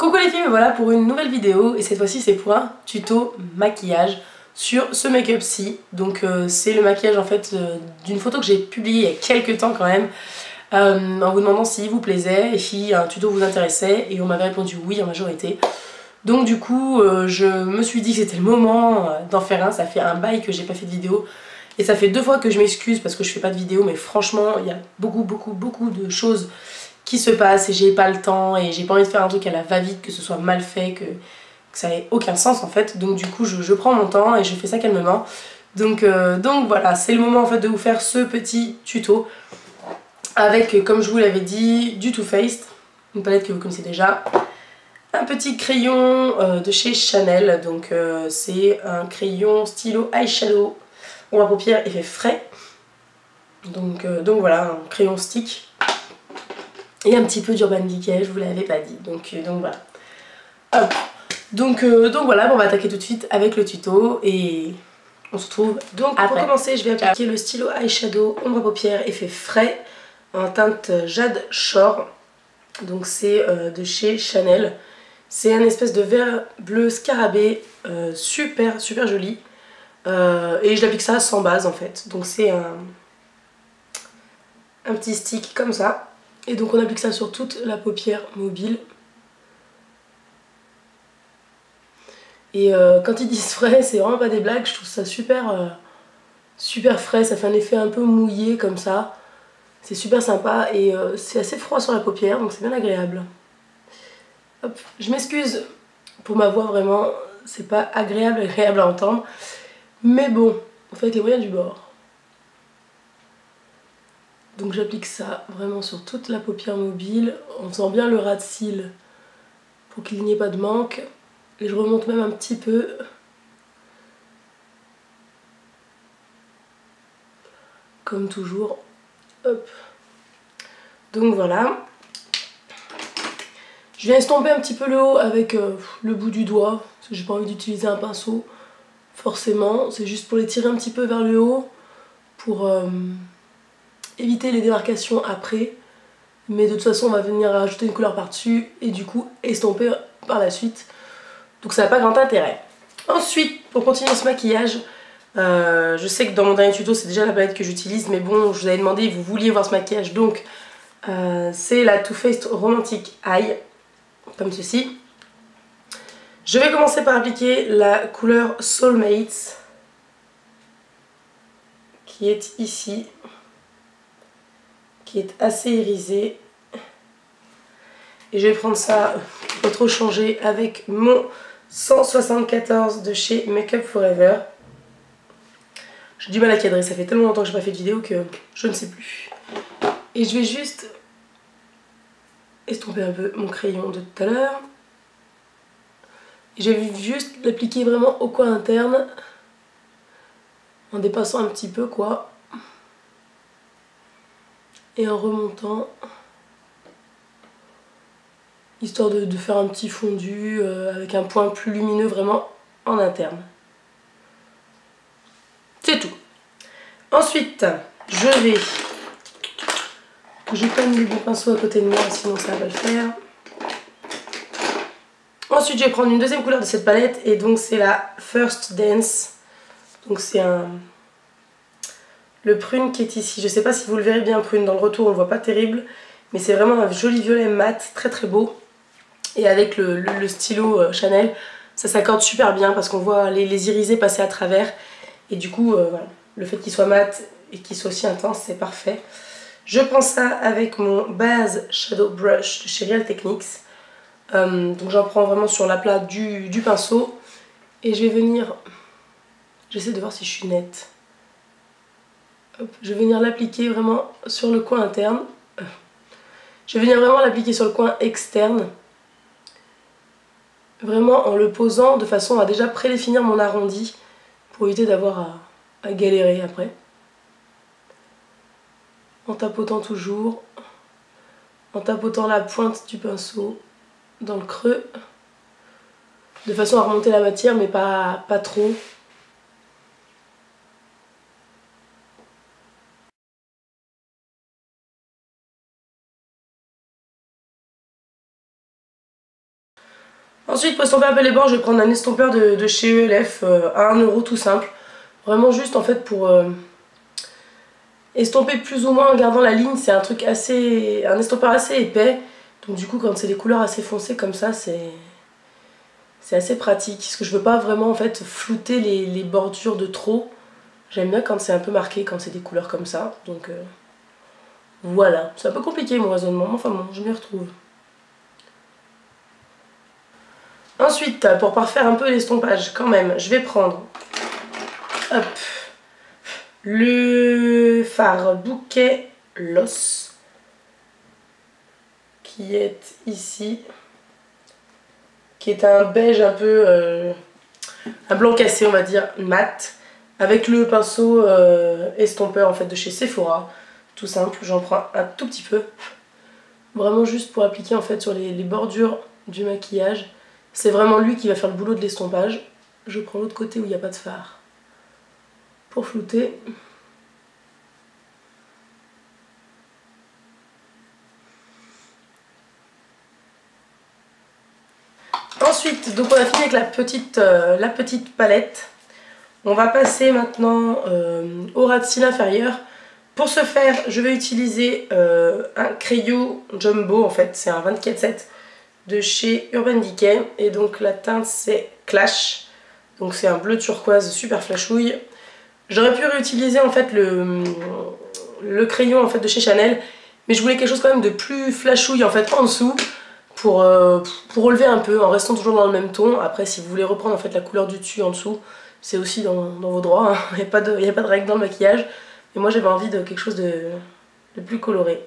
Coucou les filles, me voilà pour une nouvelle vidéo et cette fois-ci c'est pour un tuto maquillage sur ce make-up-ci. Donc c'est le maquillage en fait d'une photo que j'ai publiée il y a quelques temps quand même en vous demandant s'il vous plaisait et si un tuto vous intéressait et on m'avait répondu oui en majorité. Donc du coup je me suis dit que c'était le moment d'en faire un. Ça fait un bail que j'ai pas fait de vidéo et ça fait 2 fois que je m'excuse parce que je fais pas de vidéo, mais franchement il y a beaucoup de choses qui se passent et j'ai pas le temps et j'ai pas envie de faire un truc à la va-vite, que ce soit mal fait, que ça ait aucun sens en fait. Donc du coup je prends mon temps et je fais ça calmement. Donc voilà, c'est le moment en fait de vous faire ce petit tuto avec, comme je vous l'avais dit, du Too Faced, une palette que vous connaissez déjà, un petit crayon de chez Chanel. Donc c'est un crayon stylo eyeshadow, ombre à paupières effet frais. Donc voilà, un crayon stick. Et un petit peu d'Urban Decay, je vous l'avais pas dit. Donc voilà. Hop. Donc voilà, bon, on va attaquer tout de suite avec le tuto et on se retrouve donc après. Pour commencer, je vais appliquer le stylo eyeshadow ombre à paupières effet frais en teinte Jade Shore. Donc c'est de chez Chanel. C'est un espèce de vert bleu scarabée, super joli. Et je l'applique ça sans base en fait. Donc c'est un petit stick comme ça. Et donc on applique ça sur toute la paupière mobile. Et quand ils disent frais, c'est vraiment pas des blagues, je trouve ça super frais, ça fait un effet un peu mouillé comme ça. C'est super sympa et c'est assez froid sur la paupière, donc c'est bien agréable. Hop. Je m'excuse pour ma voix, vraiment, c'est pas agréable à entendre. Mais bon, on fait avec les moyens du bord. Donc j'applique ça vraiment sur toute la paupière mobile, en faisant bien le ras de cils pour qu'il n'y ait pas de manque. Et je remonte même un petit peu. Comme toujours. Hop. Donc voilà. Je viens estomper un petit peu le haut avec le bout du doigt. Parce que j'ai pas envie d'utiliser un pinceau. Forcément. C'est juste pour les tirer un petit peu vers le haut. Pour éviter les démarcations après. Mais de toute façon on va venir rajouter une couleur par dessus. Et du coup estomper par la suite. Donc ça n'a pas grand intérêt. Ensuite, pour continuer ce maquillage, je sais que dans mon dernier tuto c'est déjà la palette que j'utilise, mais bon, je vous avais demandé, vous vouliez voir ce maquillage, donc c'est la Too Faced Romantic Eye, comme ceci. Je vais commencer par appliquer la couleur Soulmates, qui est ici, qui est assez irisée. Et je vais prendre ça, pas trop changer, avec mon 174 de chez Makeup Forever. J'ai du mal à cadrer, ça fait tellement longtemps que j'ai pas fait de vidéo que je ne sais plus. Et je vais juste estomper un peu mon crayon de tout à l'heure. Je vais juste l'appliquer vraiment au coin interne, en dépassant un petit peu quoi. Et en remontant, histoire de faire un petit fondu avec un point plus lumineux vraiment en interne. C'est tout. Ensuite, je vais... Je prends les bons pinceaux à côté de moi, sinon ça va pas le faire. Ensuite, je vais prendre une deuxième couleur de cette palette et donc c'est la First Dance. Donc c'est le prune qui est ici. Je sais pas si vous le verrez bien, prune. Dans le retour, on le voit pas terrible, mais c'est vraiment un joli violet mat, très beau. Et avec le stylo Chanel, ça s'accorde super bien parce qu'on voit les irisés passer à travers. Et du coup, voilà, le fait qu'il soit mat et qu'il soit aussi intense, c'est parfait. Je prends ça avec mon base Shadow Brush de chez Real Techniques. Donc j'en prends vraiment sur l'aplat du pinceau. Et je vais venir... J'essaie de voir si je suis nette. Hop, je vais venir l'appliquer vraiment sur le coin interne. Je vais venir vraiment l'appliquer sur le coin externe. Vraiment en le posant de façon à déjà prédéfinir mon arrondi. Pour éviter d'avoir à galérer après. En tapotant toujours, en tapotant la pointe du pinceau dans le creux, de façon à remonter la matière mais pas trop. Ensuite, pour estomper un peu les bords, je vais prendre un estompeur de chez ELF à 1 € tout simple. Vraiment juste en fait pour estomper plus ou moins en gardant la ligne. C'est un truc assez, un estompeur assez épais. Donc du coup quand c'est des couleurs assez foncées comme ça, c'est assez pratique. Parce que je veux pas vraiment en fait flouter les bordures de trop. J'aime bien quand c'est un peu marqué, quand c'est des couleurs comme ça. Donc voilà. C'est un peu compliqué mon raisonnement, mais enfin bon, je m'y retrouve. Ensuite, pour parfaire un peu l'estompage quand même, je vais prendre hop, le fard bouquet Loss qui est ici, qui est un beige un peu, un blanc cassé on va dire, mat, avec le pinceau estompeur en fait de chez Sephora, tout simple. J'en prends un tout petit peu, vraiment juste pour appliquer en fait sur les bordures du maquillage. C'est vraiment lui qui va faire le boulot de l'estompage. Je prends l'autre côté où il n'y a pas de fard pour flouter. Ensuite, donc on a fini avec la petite palette. On va passer maintenant au ras de cils inférieur. Pour ce faire, je vais utiliser un crayon jumbo, en fait, c'est un 24/7 de chez Urban Decay. Et donc la teinte c'est Clash. Donc c'est un bleu turquoise super flashouille. J'aurais pu réutiliser en fait le crayon en fait de chez Chanel, mais je voulais quelque chose quand même de plus flashouille en fait en dessous pour relever un peu en restant toujours dans le même ton. Après si vous voulez reprendre en fait la couleur du dessus en dessous, c'est aussi dans vos droits, hein. Il n'y a pas de règle dans le maquillage. Mais moi j'avais envie de quelque chose de plus coloré.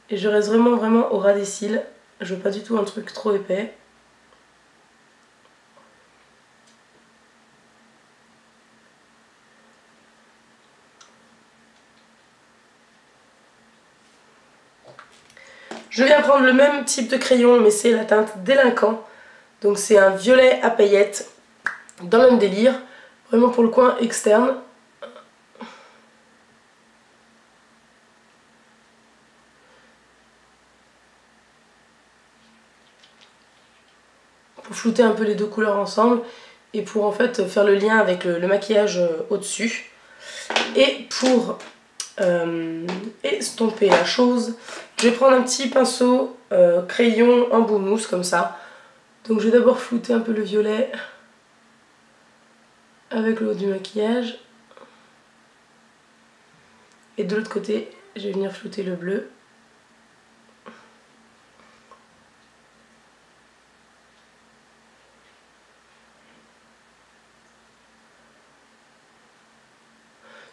Et je reste vraiment au ras des cils. Je veux pas du tout un truc trop épais. Je viens prendre le même type de crayon, mais c'est la teinte Délinquant. Donc c'est un violet à paillettes, dans le même délire, vraiment pour le coin externe. Pour flouter un peu les deux couleurs ensemble et pour en fait faire le lien avec le maquillage au-dessus. Et pour estomper la chose, je vais prendre un petit pinceau crayon en bout mousse comme ça. Donc je vais d'abord flouter un peu le violet avec le haut du maquillage. Et de l'autre côté, je vais venir flouter le bleu.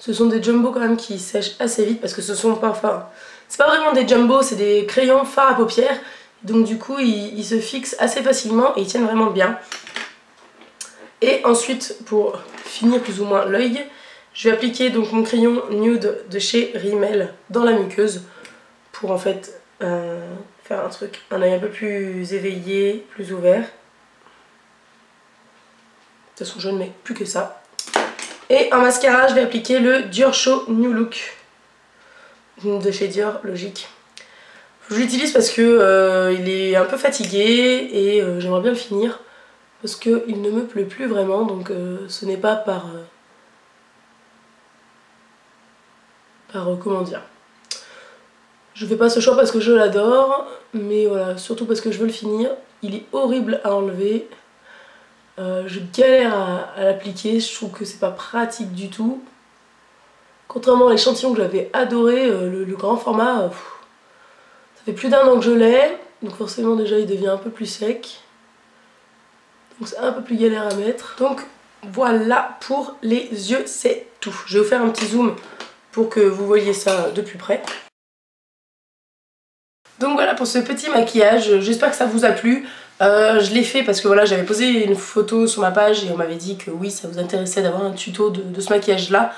Ce sont des jumbo quand même qui sèchent assez vite parce que ce sont pas... Enfin, c'est pas vraiment des jumbo, c'est des crayons fards à paupières. Donc du coup, ils se fixent assez facilement et ils tiennent vraiment bien. Et ensuite, pour finir plus ou moins l'œil, je vais appliquer donc mon crayon nude de chez Rimmel dans la muqueuse pour en fait faire un œil un peu plus éveillé, plus ouvert. De toute façon, je ne mets plus que ça. Et en mascara, je vais appliquer le Dior Show New Look de chez Dior, logique. Je l'utilise parce que il est un peu fatigué et j'aimerais bien le finir parce qu'il ne me pleut plus vraiment, donc ce n'est pas par comment dire. Je fais pas ce choix parce que je l'adore, mais voilà, surtout parce que je veux le finir. Il est horrible à enlever. Je galère à l'appliquer, je trouve que c'est pas pratique du tout. Contrairement à l'échantillon que j'avais adoré, le grand format, ça fait plus d'1 an que je l'ai, donc forcément déjà il devient un peu plus sec. Donc c'est un peu plus galère à mettre. Donc voilà pour les yeux, c'est tout. Je vais vous faire un petit zoom pour que vous voyez ça de plus près. Donc voilà pour ce petit maquillage, j'espère que ça vous a plu. Je l'ai fait parce que voilà, j'avais posé une photo sur ma page et on m'avait dit que oui, ça vous intéressait d'avoir un tuto de ce maquillage là.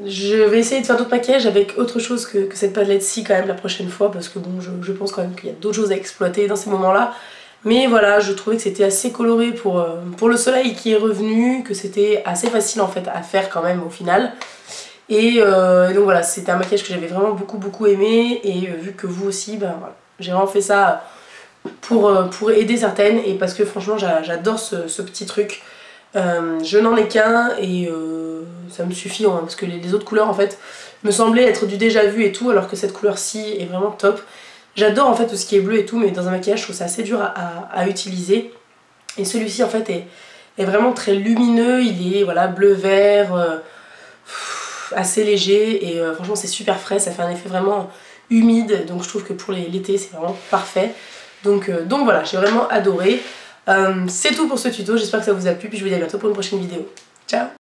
Je vais essayer de faire d'autres maquillages avec autre chose que cette palette-ci quand même la prochaine fois parce que bon, je pense quand même qu'il y a d'autres choses à exploiter dans ces moments-là. Mais voilà, je trouvais que c'était assez coloré pour le soleil qui est revenu, que c'était assez facile en fait à faire quand même au final. Et donc voilà, c'était un maquillage que j'avais vraiment beaucoup aimé, et vu que vous aussi, ben voilà, j'ai vraiment fait ça pour aider certaines, et parce que franchement j'adore ce petit truc. Je n'en ai qu'un et ça me suffit hein, parce que les autres couleurs en fait me semblaient être du déjà vu et tout, alors que cette couleur-ci est vraiment top. J'adore en fait tout ce qui est bleu et tout, mais dans un maquillage je trouve ça assez dur à utiliser. Et celui-ci en fait est vraiment très lumineux, il est voilà bleu-vert, assez léger, et franchement c'est super frais, ça fait un effet vraiment humide, donc je trouve que pour l'été c'est vraiment parfait. Donc voilà, j'ai vraiment adoré. C'est tout pour ce tuto, j'espère que ça vous a plu, puis je vous dis à bientôt pour une prochaine vidéo. Ciao!